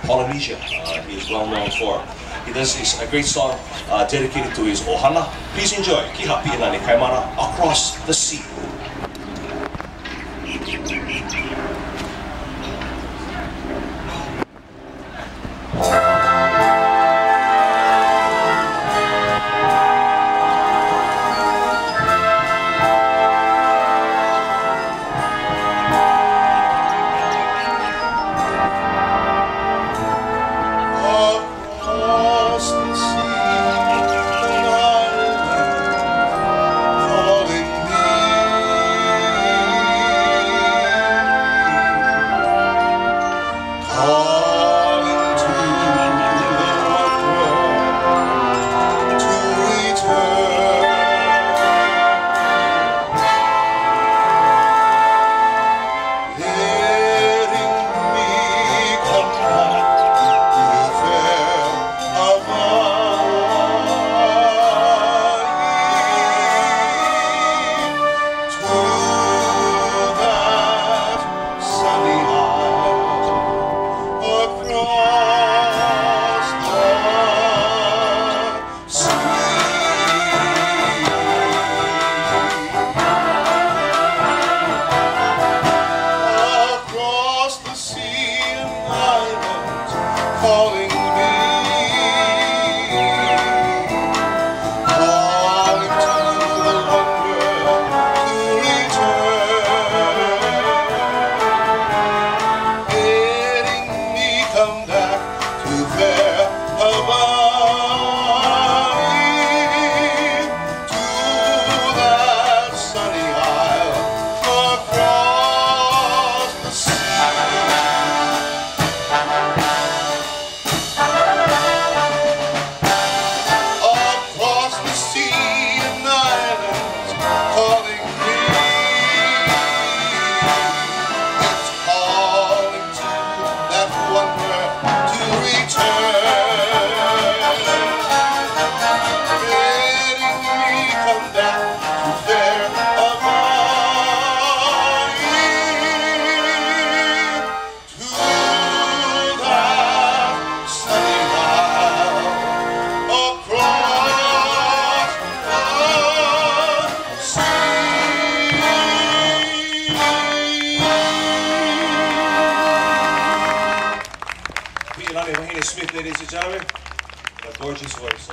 Polynesia. He is well known for. He does a great song dedicated to his ohana. Please enjoy Kiha Pi'ilani Kaimana, Across the Sea. Calling me, calling to the wonder to return, bidding me come back to their Hawaii, to that sunny isle across the sea. Pi'ilani Wahine Smith, ladies and gentlemen, a gorgeous voice.